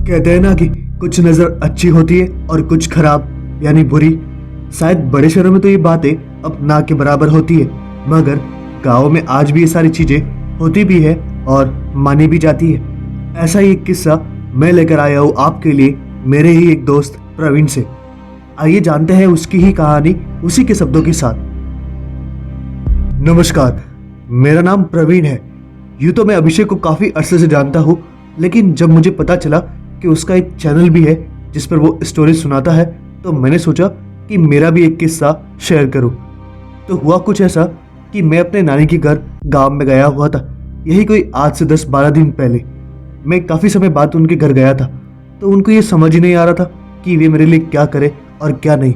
कहते हैं ना कि कुछ नजर अच्छी होती है और कुछ खराब यानी बुरी। शायद बड़े शहरों में तो ये बातें अब ना के बराबर होती है, मगर गाँव में आज भी ये सारी चीजें होती भी है और मानी भी जाती है। ऐसा ही एक किस्सा मैं लेकर आया हूँ आपके लिए, मेरे ही एक दोस्त प्रवीण से। आइए जानते हैं उसकी ही कहानी उसी के शब्दों के साथ। नमस्कार, मेरा नाम प्रवीण है। यूँ तो मैं अभिषेक को काफ़ी अरसे से जानता हूँ, लेकिन जब मुझे पता चला कि उसका एक चैनल भी है जिस पर वो स्टोरी सुनाता है, तो मैंने सोचा कि मेरा भी एक किस्सा शेयर करूँ। तो हुआ कुछ ऐसा कि मैं अपने नानी के घर गांव में गया हुआ था। यही कोई आज से 10-12 दिन पहले। मैं काफ़ी समय बाद उनके घर गया था, तो उनको ये समझ ही नहीं आ रहा था कि वे मेरे लिए क्या करे और क्या नहीं।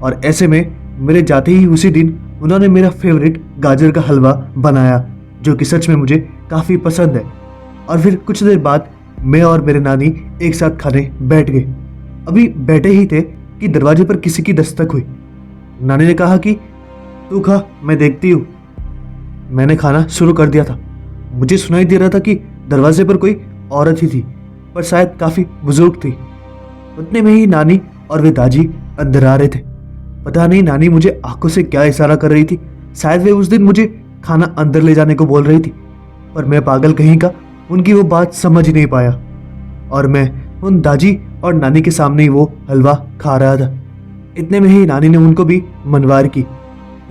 और ऐसे में मेरे जाते ही उसी दिन उन्होंने मेरा फेवरेट गाजर का हलवा बनाया, जो कि सच में मुझे काफ़ी पसंद है। और फिर कुछ देर बाद मैं और मेरे नानी एक साथ खाने बैठ गए। अभी बैठे ही थे कि दरवाजे पर किसी की दस्तक हुई। नानी ने कहा कि तू खा, मैं देखती हूँ। मैंने खाना शुरू कर दिया था। मुझे सुनाई दे रहा था कि दरवाजे पर कोई औरत ही थी, पर शायद काफ़ी बुजुर्ग थी। उतने में ही नानी और वे दादी अंदर आ रहे थे। पता नहीं नानी मुझे आंखों से क्या इशारा कर रही थी। शायद वे उस दिन मुझे खाना अंदर ले जाने को बोल रही थी, पर मैं पागल कहीं का उनकी वो बात समझ ही नहीं पाया और मैं उन दादी और नानी के सामने ही वो हलवा खा रहा था। इतने में ही नानी ने उनको भी मनवार की,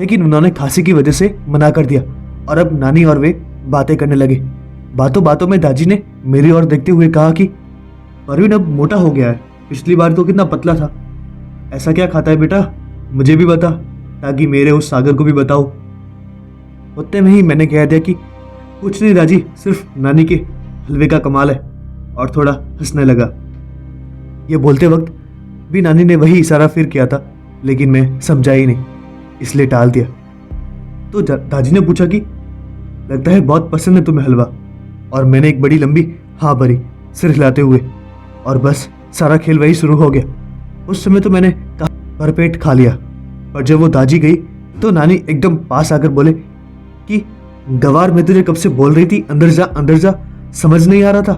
लेकिन उन्होंने खांसी की वजह से मना कर दिया और अब नानी और वे बातें करने लगे। बातों बातों में दादी ने मेरी ओर देखते हुए कहा कि परवीन अब मोटा हो गया है, पिछली बार तो कितना पतला था। ऐसा क्या खाता है बेटा, मुझे भी बता, ताकि मेरे उस सागर को भी बताओ। उतने में ही मैंने कह दिया कि कुछ नहीं दादी, सिर्फ नानी के हलवे का कमाल है, और थोड़ा हंसने लगा। ये बोलते वक्त भी नानी ने वही इशारा फिर किया था, लेकिन मैं समझा ही नहीं, इसलिए टाल दिया। तो दादी ने पूछा कि लगता है बहुत पसंद है तुम्हें हलवा, और मैंने एक बड़ी लंबी हाँ भरी सिर हिलाते हुए, और बस सारा खेल वही शुरू हो गया। उस समय तो मैंने भरपेट खा लिया, पर जब वो दादी गई तो नानी एकदम पास आकर बोले कि गवार, मैं तुझे कब से बोल रही थी अंदर जा अंदर जा, समझ नहीं आ रहा था।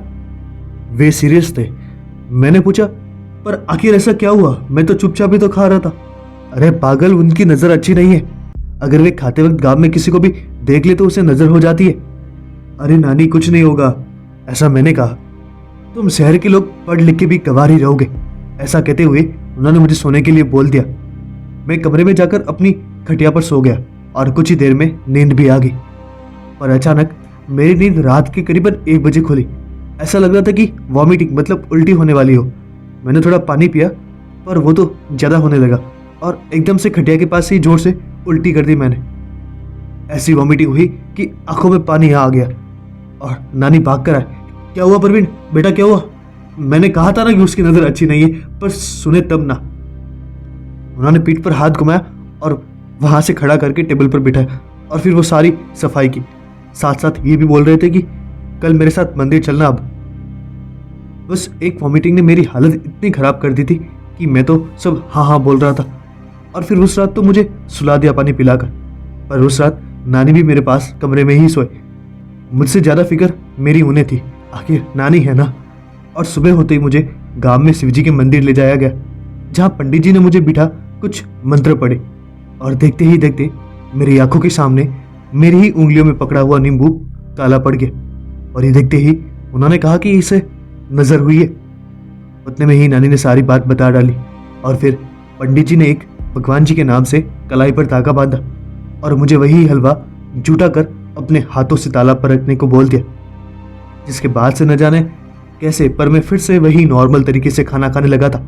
वे सीरियस थे। मैंने पूछा पर आखिर ऐसा क्या हुआ, मैं तो चुपचाप ही तो खा रहा था। अरे पागल, उनकी नजर अच्छी नहीं है, अगर वे खाते वक्त गांव में किसी को भी देख ले तो उसे नजर हो जाती है। अरे नानी कुछ नहीं होगा, ऐसा मैंने कहा। तुम शहर के लोग पढ़ लिख के भी गवार ही रहोगे। ऐसा कहते हुए उन्होंने मुझे सोने के लिए बोल दिया। मैं कमरे में जाकर अपनी खटिया पर सो गया और कुछ ही देर में नींद भी आ गई। पर अचानक मेरी नींद रात के करीबन 1 बजे खुली। ऐसा लग रहा था कि वॉमिटिंग मतलब उल्टी होने वाली हो। मैंने थोड़ा पानी पिया, पर वो तो ज़्यादा होने लगा और एकदम से खटिया के पास ही जोर से उल्टी कर दी मैंने। ऐसी वॉमिटिंग हुई कि आंखों में पानी आ गया और नानी भाग कर आए। क्या हुआ परवीन, बेटा क्या हुआ? मैंने कहा था ना कि उसकी नज़र अच्छी नहीं है, पर सुने तब ना। उन्होंने पीठ पर हाथ घुमाया और वहाँ से खड़ा करके टेबल पर बिठाया और फिर वो सारी सफाई की। साथ साथ ये भी बोल रहे थे कि कल मेरे साथ मंदिर चलना। अब बस एक वॉमिटिंग ने मेरी हालत इतनी ख़राब कर दी थी कि मैं तो सब हाँ हाँ बोल रहा था। और फिर उस रात तो मुझे सुला दिया पानी पिलाकर, पर उस रात नानी भी मेरे पास कमरे में ही सोए। मुझसे ज़्यादा फिक्र मेरी उन्हें थी, आखिर नानी है ना। और सुबह होते ही मुझे गांव में शिवजी के मंदिर ले जाया गया, जहाँ पंडित जी ने मुझे बिठा कुछ मंत्र पढ़े, और देखते ही देखते मेरी आंखों के सामने मेरी ही उंगलियों में पकड़ा हुआ नींबू काला पड़ गया। और ये देखते ही उन्होंने कहा कि इसे नजर हुई है। उतने में ही नानी ने सारी बात बता डाली और फिर पंडित जी ने एक भगवान जी के नाम से कलाई पर धागा बांधा और मुझे वही हलवा जूटा कर अपने हाथों से ताला पर रखने को बोल दिया। जिसके बाद से न जाने कैसे, पर मैं फिर से वही नॉर्मल तरीके से खाना खाने लगा था।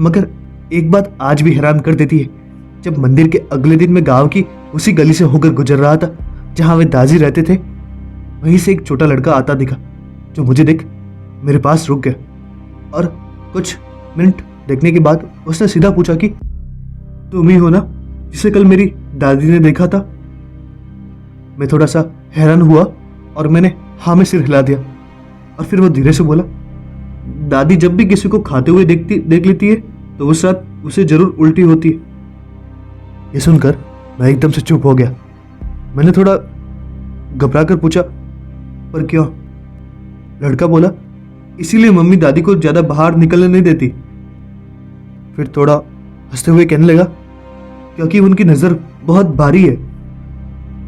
मगर एक बात आज भी हैरान कर देती है, जब मंदिर के अगले दिन मैं गांव की उसी गली से होकर गुजर रहा था जहां वे दादी रहते थे, वहीं से एक छोटा लड़का आता दिखा, जो मुझे देख मेरे पास रुक गया और कुछ मिनट देखने के बाद उसने सीधा पूछा कि तुम ही हो ना जिसे कल मेरी दादी ने देखा था? मैं थोड़ा सा हैरान हुआ और मैंने हाँ में सिर हिला दिया। और फिर वो धीरे से बोला, दादी जब भी किसी को खाते हुए देख लेती है तो उस रात उसे जरूर उल्टी होती है। ये सुनकर मैं एकदम से चुप हो गया। मैंने थोड़ा घबरा कर पूछा, पर क्यों? लड़का बोला, इसीलिए मम्मी दादी को ज्यादा बाहर निकलने नहीं देती। फिर थोड़ा हंसते हुए कहने लगा, क्योंकि उनकी नजर बहुत भारी है।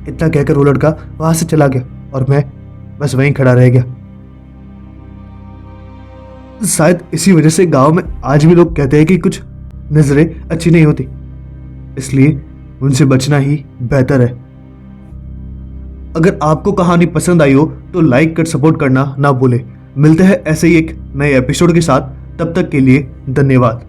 इतना कहकर वो लड़का वहां से चला गया और मैं बस वहीं खड़ा रह गया। शायद इसी वजह से गांव में आज भी लोग कहते हैं कि कुछ नजरें अच्छी नहीं होती, इसलिए उनसे बचना ही बेहतर है। अगर आपको कहानी पसंद आई हो तो लाइक कर सपोर्ट करना ना भूले। मिलते हैं ऐसे ही एक नए एपिसोड के साथ, तब तक के लिए धन्यवाद।